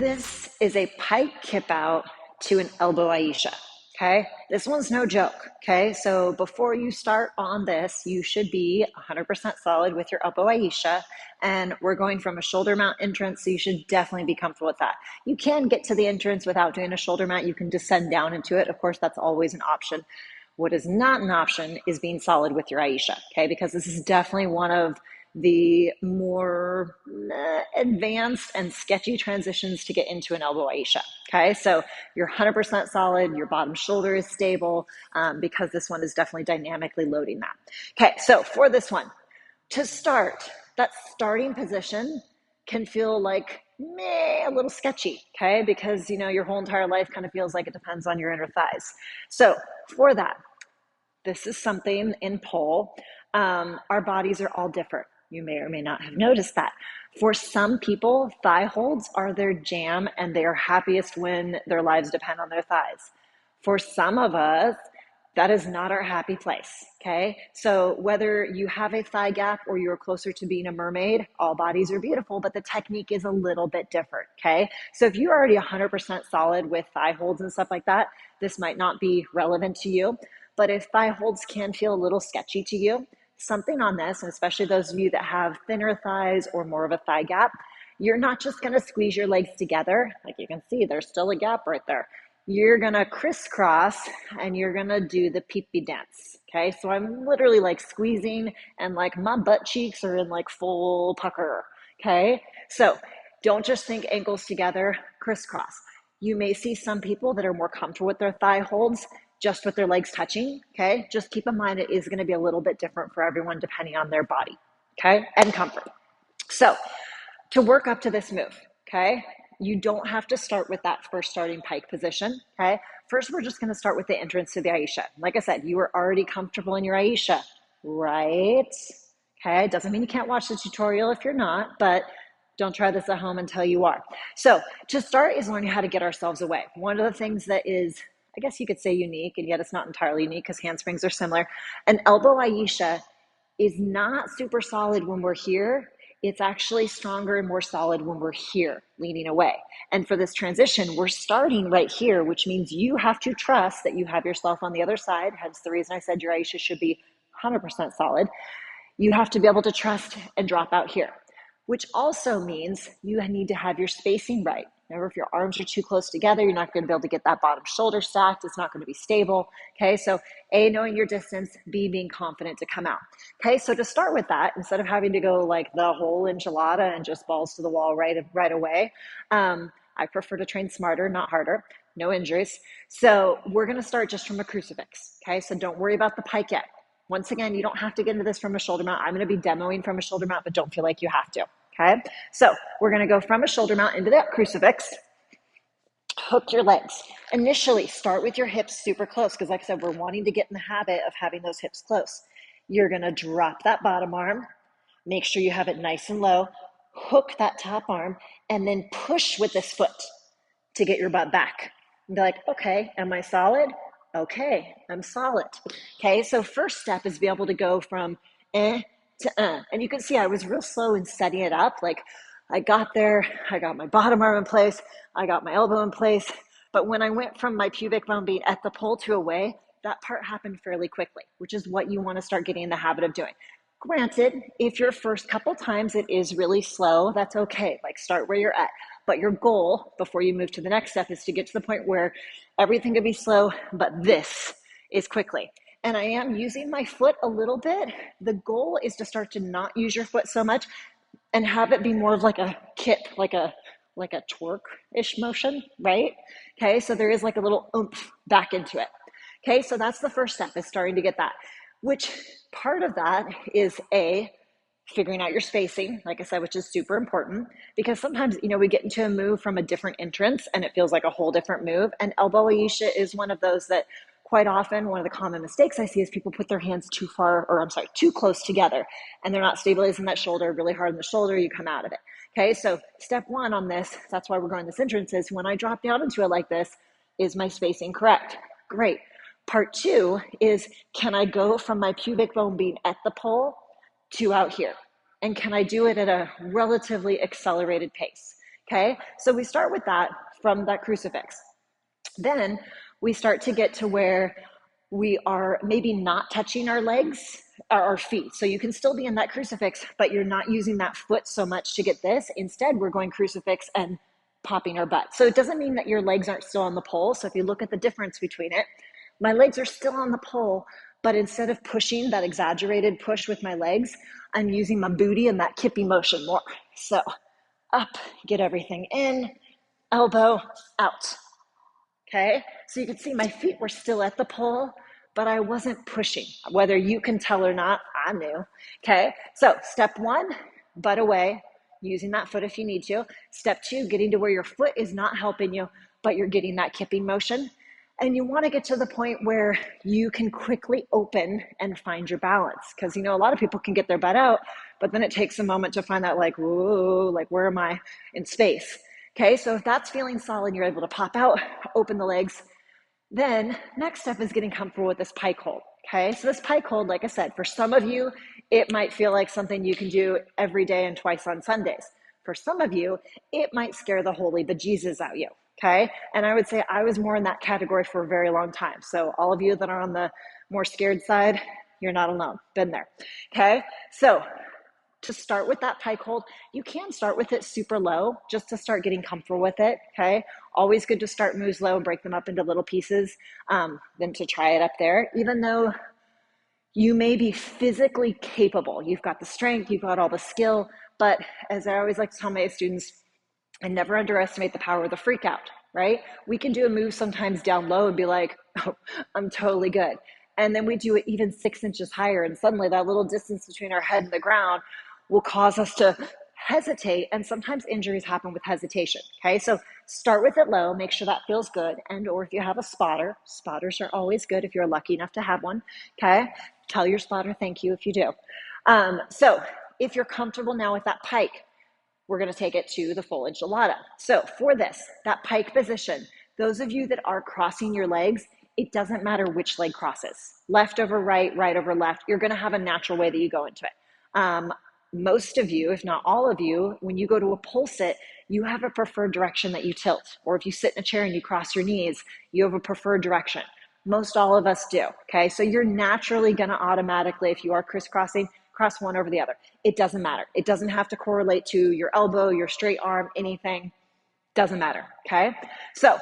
This is a pike kip out to an elbow Ayesha. Okay, this one's no joke. Okay, so before you start on this, you should be 100% solid with your elbow Ayesha, and we're going from a shoulder mount entrance, so you should definitely be comfortable with that. You can get to the entrance without doing a shoulder mount. You can descend down into it. Of course, that's always an option. What is not an option is being solid with your Ayesha, okay, because this is definitely one of the more advanced and sketchy transitions to get into an elbow Ayesha. Okay, so you're 100% solid, your bottom shoulder is stable, because this one is definitely dynamically loading that. Okay, so for this one, to start, that starting position can feel like a little sketchy, okay, because your whole entire life kind of feels like it depends on your inner thighs. So for that, this is something in pole. Our bodies are all different. You may or may not have noticed that. For some people, thigh holds are their jam and they are happiest when their lives depend on their thighs. For some of us, that is not our happy place, okay? So whether you have a thigh gap or you're closer to being a mermaid, all bodies are beautiful, but the technique is a little bit different, okay? So if you're already 100% solid with thigh holds and stuff like that, this might not be relevant to you. But if thigh holds can feel a little sketchy to you, something on this, and especially those of you that have thinner thighs or more of a thigh gap, you're not just gonna squeeze your legs together. Like you can see, there's still a gap right there. You're gonna crisscross and you're gonna do the pee-pee dance, okay? So I'm literally like squeezing and like my butt cheeks are in like full pucker, okay? So don't just think ankles together, crisscross. You may see some people that are more comfortable with their thigh holds just with their legs touching, okay? Just keep in mind it is gonna be a little bit different for everyone depending on their body, okay? And comfort. So to work up to this move, okay? You don't have to start with that first starting pike position, okay? First, we're just gonna start with the entrance to the Ayesha. Like I said, you are already comfortable in your Ayesha, right? Okay, doesn't mean you can't watch the tutorial if you're not, but don't try this at home until you are. So to start is learning how to get ourselves away. One of the things that is, I guess you could say unique, and yet it's not entirely unique because handsprings are similar. An elbow Ayesha is not super solid when we're here. It's actually stronger and more solid when we're here, leaning away. And for this transition, we're starting right here, which means you have to trust that you have yourself on the other side. Hence the reason I said your Ayesha should be 100% solid. You have to be able to trust and drop out here, which also means you need to have your spacing right. Remember, if your arms are too close together, you're not going to be able to get that bottom shoulder stacked. It's not going to be stable. Okay, so A, knowing your distance, B, being confident to come out. Okay, so to start with that, instead of having to go like the whole enchilada and just balls to the wall right away, I prefer to train smarter, not harder. No injuries. So we're going to start just from a crucifix. Okay, so don't worry about the pike yet. Once again, you don't have to get into this from a shoulder mount. I'm going to be demoing from a shoulder mount, but don't feel like you have to. Okay, so we're gonna go from a shoulder mount into that crucifix. Hook your legs. Initially, start with your hips super close, because like I said, we're wanting to get in the habit of having those hips close. You're gonna drop that bottom arm, make sure you have it nice and low, hook that top arm, and then push with this foot to get your butt back. And be like, okay, am I solid? Okay, I'm solid. Okay, so first step is be able to go from and you can see I was real slow in setting it up. Like I got there, I got my bottom arm in place, I got my elbow in place, but when I went from my pubic bone being at the pole to away, that part happened fairly quickly, which is what you want to start getting in the habit of doing. Granted, if your first couple times it is really slow, that's okay. Like start where you're at. But your goal before you move to the next step is to get to the point where everything could be slow, but this is quickly. And I am using my foot a little bit. The goal is to start to not use your foot so much and have it be more of like a kip, like a twerk-ish motion, right? Okay, so there is like a little oomph back into it. Okay, so that's the first step, is starting to get that. Which part of that is A, figuring out your spacing, like I said, which is super important, because sometimes, we get into a move from a different entrance and it feels like a whole different move. And elbow Ayesha is one of those that quite often, one of the common mistakes I see is people put their hands too close together, and they're not stabilizing that shoulder, really hard on the shoulder, you come out of it. Okay, so step one on this, that's why we're going this entrance, is when I drop down into it like this, is my spacing correct? Great. Part two is, can I go from my pubic bone being at the pole to out here? And can I do it at a relatively accelerated pace? Okay, so we start with that from that crucifix. Then we start to get to where we are maybe not touching our legs or our feet. So you can still be in that crucifix, but you're not using that foot so much to get this. Instead, we're going crucifix and popping our butt. So it doesn't mean that your legs aren't still on the pole. So if you look at the difference between it, my legs are still on the pole, but instead of pushing that exaggerated push with my legs, I'm using my booty and that kippy motion more. So up, get everything in, elbow out. Okay, so you can see my feet were still at the pole, but I wasn't pushing. Whether you can tell or not, I knew. Okay, so step one, butt away, using that foot if you need to. Step two, getting to where your foot is not helping you, but you're getting that kipping motion. And you want to get to the point where you can quickly open and find your balance. Because, you know, a lot of people can get their butt out, but then it takes a moment to find that, like, whoa, like, where am I in space? Okay, so if that's feeling solid, you're able to pop out, open the legs. Then next step is getting comfortable with this pike hold. Okay, so this pike hold, like I said, for some of you, it might feel like something you can do every day and twice on Sundays. For some of you, it might scare the holy bejesus out of you. Okay, and I would say I was more in that category for a very long time. So all of you that are on the more scared side, you're not alone. Been there. Okay, so to start with that pike hold, you can start with it super low just to start getting comfortable with it. Okay, always good to start moves low and break them up into little pieces than to try it up there, even though you may be physically capable. You've got the strength, you've got all the skill, but as I always like to tell my students, and never underestimate the power of the freak out, right? We can do a move sometimes down low and be like, oh, I'm totally good. And then we do it even 6 inches higher, and suddenly that little distance between our head and the ground will cause us to hesitate, and sometimes injuries happen with hesitation. Okay, so start with it low, make sure that feels good, and or if you have a spotter, spotters are always good if you're lucky enough to have one. Okay, tell your spotter thank you if you do. So if you're comfortable now with that pike, we're going to take it to the full enchilada. So for this, that pike position, those of you that are crossing your legs, it doesn't matter which leg crosses, left over right, right over left, you're going to have a natural way that you go into it. Most of you, if not all of you, when you go to a pole sit, you have a preferred direction that you tilt. Or if you sit in a chair and you cross your knees, you have a preferred direction. Most all of us do, okay? So you're naturally gonna automatically, if you are crisscrossing, cross one over the other. It doesn't matter. It doesn't have to correlate to your elbow, your straight arm, anything. Doesn't matter, okay? So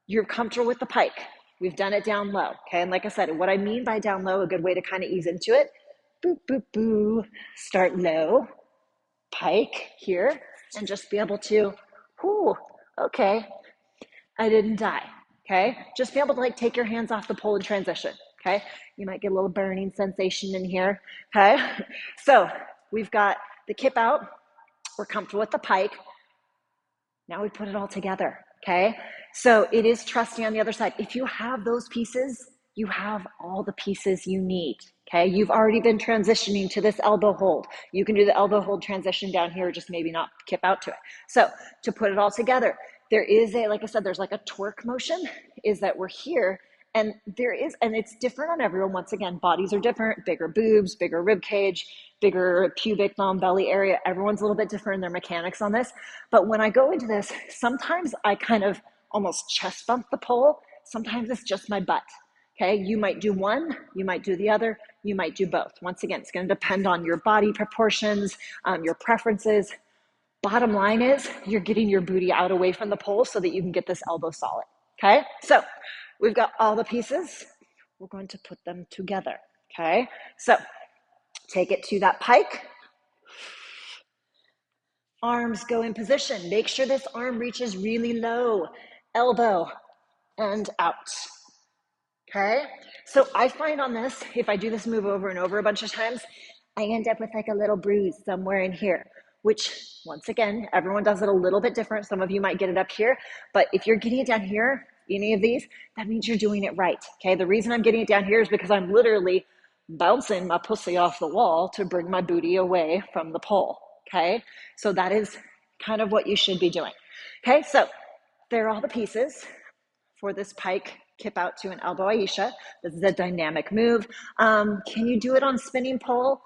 you're comfortable with the pike. We've done it down low, okay? And like I said, what I mean by down low, a good way to kind of ease into it, boop, boop, boo, start low, pike here, and just be able to, whoo, okay, I didn't die, okay? Just be able to like take your hands off the pole and transition, okay? You might get a little burning sensation in here, okay? So we've got the kip out, we're comfortable with the pike, now we put it all together, okay? So it is trusting on the other side. If you have those pieces, you have all the pieces you need, okay? You've already been transitioning to this elbow hold. You can do the elbow hold transition down here, just maybe not kip out to it. So to put it all together, there is a, like I said, there's like a twerk motion, is that we're here, and there is, and it's different on everyone. Once again, bodies are different, bigger boobs, bigger rib cage, bigger pubic bone, belly area. Everyone's a little bit different in their mechanics on this. But when I go into this, sometimes I kind of almost chest bump the pole. Sometimes it's just my butt. Okay, you might do one, you might do the other, you might do both. Once again, it's going to depend on your body proportions, your preferences. Bottom line is you're getting your booty out away from the pole so that you can get this elbow solid. Okay, so we've got all the pieces. We're going to put them together. Okay, so take it to that pike. Arms go in position. Make sure this arm reaches really low. Elbow and out. Okay, so I find on this, if I do this move over and over a bunch of times, I end up with like a little bruise somewhere in here, which once again, everyone does it a little bit different. Some of you might get it up here, but if you're getting it down here, any of these, that means you're doing it right. Okay, the reason I'm getting it down here is because I'm literally bouncing my pussy off the wall to bring my booty away from the pole. Okay, so that is kind of what you should be doing. Okay, so there are all the pieces for this pike kip out to an elbow Ayesha. This is a dynamic move. Can you do it on spinning pole?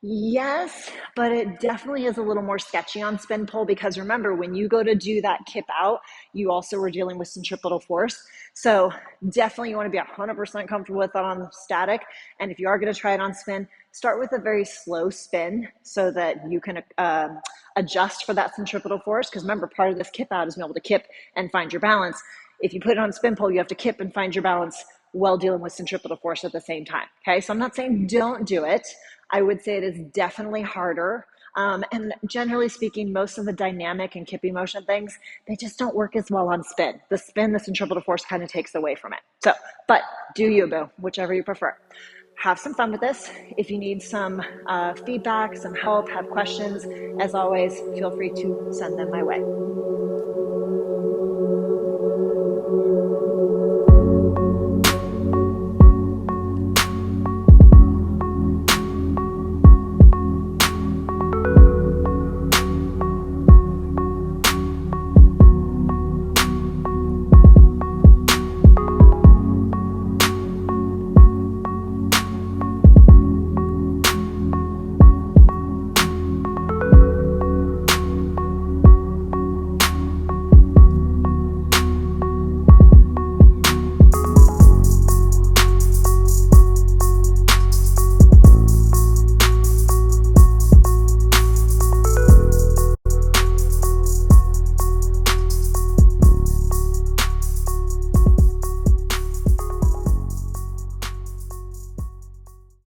Yes, but it definitely is a little more sketchy on spin pull because remember, when you go to do that kip out, you also were dealing with centripetal force. So definitely you want to be 100% comfortable with it on static. And if you are going to try it on spin, start with a very slow spin so that you can adjust for that centripetal force. Because remember, part of this kip out is being able to kip and find your balance. If you put it on spin pull, you have to kip and find your balance while dealing with centripetal force at the same time. Okay, so I'm not saying don't do it. I would say it is definitely harder. And generally speaking, most of the dynamic and kipping motion things, they just don't work as well on spin. The spin, the centripetal force kind of takes away from it. So, but do you, boo, whichever you prefer. Have some fun with this. If you need some feedback, some help, have questions, as always, feel free to send them my way.